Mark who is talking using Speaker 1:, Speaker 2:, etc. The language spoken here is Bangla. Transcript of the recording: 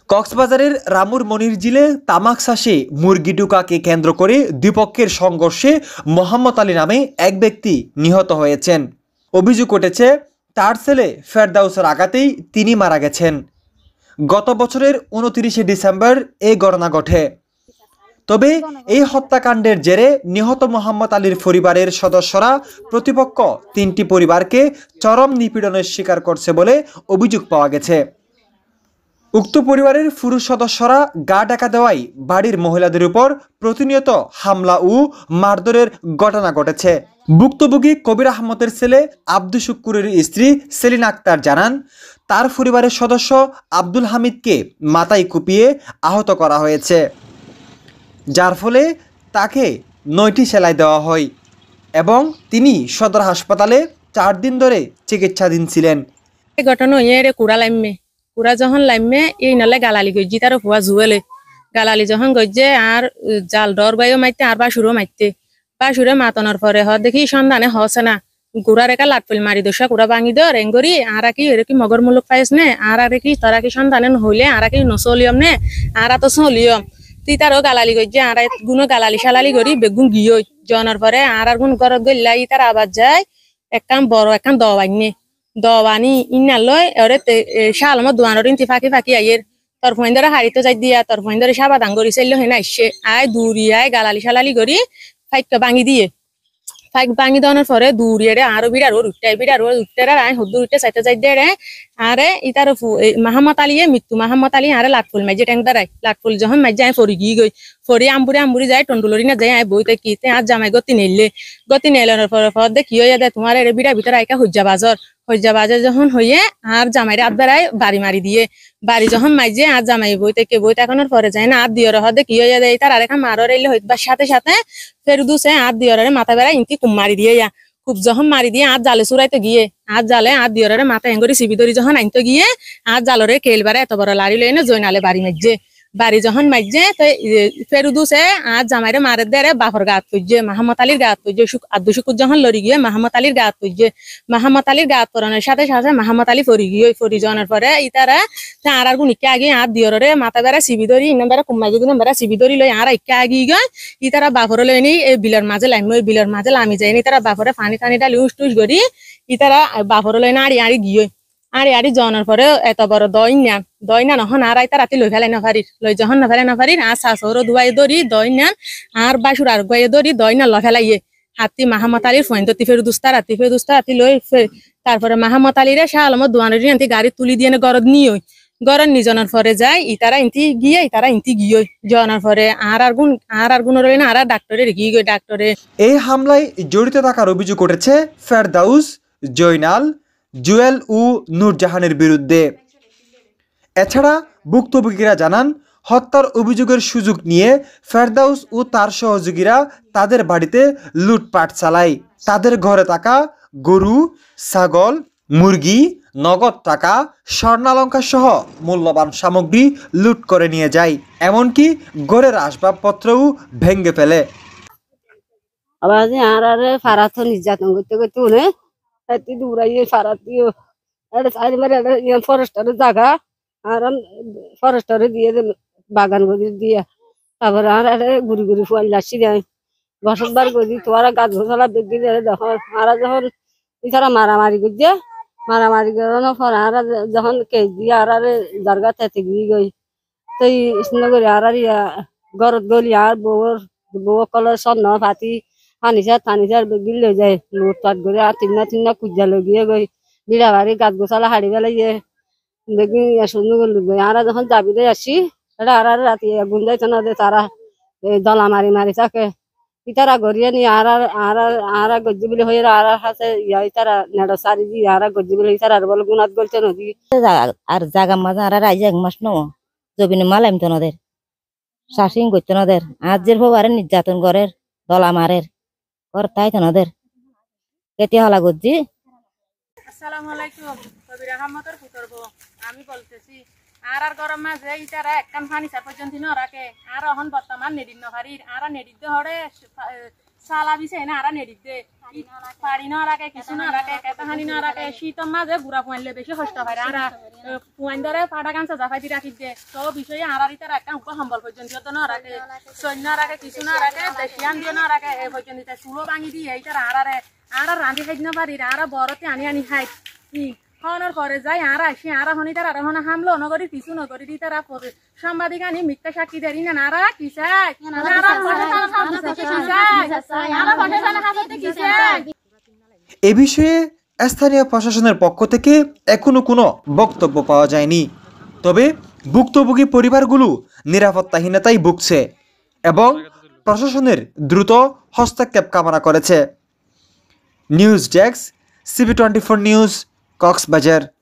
Speaker 1: কক্সবাজারের রামুর মনিরঝিলে তামাক চাষে মুরগি ঢুকাকে কেন্দ্র করে দ্বিপক্ষের সংঘর্ষে মোহাম্মদ আলী নামে এক ব্যক্তি নিহত হয়েছেন। অভিযোগ উঠেছে তার ছেলে ফেরদাউসের আঘাতেই তিনি মারা গেছেন। গত বছরের 29শে ডিসেম্বর এই ঘটনা ঘটে। তবে এই হত্যাকাণ্ডের জেরে নিহত মোহাম্মদ আলীর পরিবারের সদস্যরা প্রতিপক্ষ 3টি পরিবারকে চরম নিপীড়নের শিকার করছে বলে অভিযোগ পাওয়া গেছে। উক্ত পরিবারের পুরুষ সদস্যরা গা ঢাকা দেওয়ায় বাড়ির মহিলাদের উপর প্রতিনিয়ত হামলা ও মারধরের ঘটনা ঘটেছে। ভুক্তভোগী কবির আহমদের ছেলে আব্দুল শুক্কুরের স্ত্রী সেলিনা আক্তার জানান, তার পরিবারের সদস্য আব্দুল হামিদকে মাথায় কুপিয়ে আহত করা হয়েছে, যার ফলে তাকে 9টি সেলাই দেওয়া হয় এবং তিনি সদর হাসপাতালে 4 দিন ধরে চিকিৎসাধীন ছিলেন।
Speaker 2: এই ঘটনা ইয়ে কুড়া লাইমে কুড়া যখন লাইমে এই নালে গালালি গজ্জি তার হুয়া জুয়েলে গালালি যখন গজ্জে আর জাল ডর বাইও মাইতে আর বাসুরও মাইতে বাসুরে মাতনের পরে হ দেখি সন্ধানে হসে না গুড়ার একা লাটফুল মারি দোষা কুড়া ভাঙি দো রেঙ্গরি আর কি এর কি মগর মুলুক পাইস নে আর কি তারা কি সন্ধানে হইলে আর কি নচলিয়ম নে আর তো চলিয়ম তি তারও গালালি গজ্জে আর গুণ গালালি শালালি করি বেগুন গিয়ে জনের পরে আর গুণ ঘরত গল্লাই তার আবার যায় একখান বড় একখান দবাইনে দবানি ইনালয় ওরে শালমত দোয়ানোর ইন্তি ফাঁকি ফাঁকি আইয়ের তোর ফোন হারিতে যাই দিয়া তোর ফোন সাবা দাঙ্গরি চাইলে হয় না আসছে আয় দূরি আয় গালালি শালালি করি ফাইককে ভাঙি দিয়ে ফাইক ভাঙি দেওয়ার পরে দূরিয়ে আরো বিড়ার উঠতে আয় হদ্দুর উঠতে চাইতে যাই দে রে আরে ইতার মাহমদ আলী মৃত্যু মাহমদ আলী আরে লাটফুল মাইজে ট্যাং দাঁড়াই লাটফুল যখন মাইজে আয় ফরি গিয়ে গই ফরি আম্বুরি যায় টন্ডুলরি না যায় আয় বইতে কিতে আর জামাই গতি নেইলের পর দে কি হইয়া দে তোমার এর বিড়া ভিতরে আইকা হজ্জা বাজার যখন হইয়ে আর জামাইরে আত বেড়ায় বাড়ি মারি দিয়ে বাড়ি যখন মাইজে আর জামাই বইতে এখনের পরে যায় না আর দিয়র হদে কি হইয়া দেয় তার আরেখা মারর এলে হইবার সাথে সাথে ফেরুদুসে আর দিয়রের মাথা বেড়ায় ইন্তি কুম মারি দিয়ে খুব যখন মারি দিয়ে আর জালে চুরাইতে গিয়ে আর জালে আর দিয়রের মাথা এঙ্গরি সিবি ধরি যখন আনতে গিয়ে আর জালরে কেলবারে এত বড় লাড়ি লইনে জয়নালে বাড়ি মাইজে বাড়ি যখন মাইজে তো ফেরুদুসে আর জামাইরে মারে দেরে বাপর গাত পুজে মাহমদ আলীর গাত পুজে আব্দুল শুকুর যখন লড়ি গিয়ে মাহমদ আলীর গাত পুজে মাহমদ আলীর গাত পরানোর সাথে সাথে মাহমদ আলী ফরি গিয়ে ফরি যাওয়ার পরে ইতারা আর গুণিকে আগে আর দিয়রে মাথা বেড়া সিবি ধরি ইনাম বেড়া কুম্মাই যদি বেড়া সিবি ধরি লই আর ইকে আগে গয় ইতারা বাপর লইনি এই বিলের মাঝে লাইম ওই বিলের মাঝে লামি যায়নি তারা বাপরে পানি টানি ডালি উস টুস করি ইতারা বাপর লইনা আড়ি গিয়ে আড়ি যাওয়ার পরে এত বড় দইনা নহন আর আইতা রাতি লই ফেলাই না পারির লই যখন না ফেলাই না পারির আর শাশুড় দুয়াই দড়ি দইনা আর বাসুর আর গুয়াই দড়ি দইনা ল ফেলাইয়ে হাতি মাহমদ আলীর ফোন দতি ফেরুদুস্তা রাতি লই তারপরে মাহমদ আলীরে শাহ আলমত দোয়ানোর আনতি গাড়ি তুলি দিয়ে গরদ নিয়ে গরদ নিজনের পরে যায় ইতারা ইন্তি গিয়ে জনার পরে আর গুণ রইল না আর ডাক্তারে গিয়ে গই ডাক্তারে।
Speaker 1: এই হামলায় জড়িত থাকার অভিযোগ উঠেছে ফেরদাউস, জয়নাল, জুয়েল ও নূরজাহানের বিরুদ্ধে। এছাড়া ভুক্তভোগীরা জানান, হত্যার অভিযোগের সুযোগ নিয়ে ফেরদাউস ও তার সহযোগীরা তাদের বাড়িতে লুটপাট চালায়। তাদের ঘরে থাকা গরু, ছাগল, মুরগি, নগদ টাকা, স্বর্ণালঙ্কার সহ মূল্যবান সামগ্রী লুট করে নিয়ে যায়, এমনকি ঘরের আসবাবপত্রও ভেঙে ফেলে।
Speaker 3: নির্যাতন করতে দূরাইয়ে ফারাতিও ফরেস্টারের জায়গা আর ফরেস্টারে দিয়ে বাগান গদি দিয়ে তারপরে আর ঘুরি ফুয়াল যাচ্ছি দেয় বসতবার গদি তোমার গাছ ঘোষালা বেগি দিয়ে যখন আর যখন এছাড়া মারামারি করানোর পর আর যখন কেস দিয়ে আর জারগা তেতে গিয়ে গই তো করি আর ঘরত গলি আর বউ কলের স্বর্ণ ফাতি থানিসার বেগিল লই যায় লুটপাট করে আর তিন্না কুজা লই গিয়ে গই বিড়া বাড়ি গাছ গোছালা হাড়ি বেলাইয়ে বেগি সুন্দর গই আর যখন যাবি আসি আর রাতি আগুন যাইতো না তারা দলা মারি থাকে ইতারা গড়িয়ে নি আর গজ্জি বলে হয়ে আর হাতে ইতারা নেড়ো সারি দি আর গজ্জি বলে ইতারা বলে গুণাত গলছে নদী
Speaker 4: আর জাগা মাঝে আর রাইজে 1 মাস নও জবিনে মালাইম তো নদের শাসিং করতো নদের আজের ভবারে নির্যাতন করের দলা মারের কর তাই তো নদের কেটে হলা গজ্জি।
Speaker 2: আসসালামু আলাইকুম, কবির আহমদের পুত্র বউ আমি বলতেছি আর গরম মাঝে ইতারা একখান ফার্নিচার পর্যন্ত নরাকে আর এখন বর্তমান নেডিন নহারির আর নেডিদ্দ হরে সালা বিছে না আর নেডিদ্দে পাড়ি নরাকে কিছু নরাকে কেতাহানি নরাকে শীতম মাঝে বুড়া পয়েন্টলে বেশি কষ্ট হয় আর পুয়াইন্দরে ফাটা গান সাজাফাই দি রাখি দে তো বিষয়ে আড়ারি তারা একটা উপ সম্বল পর্যন্ত তো না রাখে সৈন্য রাখে কিছু না রাখে দেশিয়ান দিয়ে না রাখে এই পর্যন্ত চুলো ভাঙি দিয়ে এইটার আড়ার রাঁধি খাই না পারি আড়া বড়তে আনি খাই কি হনর পরে যাই আড়া আসি আড়া হনি তার আড়া হনা হামলো নগরী পিছু নগরী দি তারা সাংবাদিক আনি মিথ্যা সাক্ষী দেরি না নারা কি চাই
Speaker 1: এ বিষয়ে স্থানীয় প্রশাসনের পক্ষ থেকে এখনো কোনো বক্তব্য পাওয়া যায়নি। তবে ভুক্তভোগী পরিবারগুলো নিরাপত্তাহীনতায় ভুগছে এবং প্রশাসনের দ্রুত হস্তক্ষেপ কামনা করেছে। News desk, CB24 news, Cox's Bazar.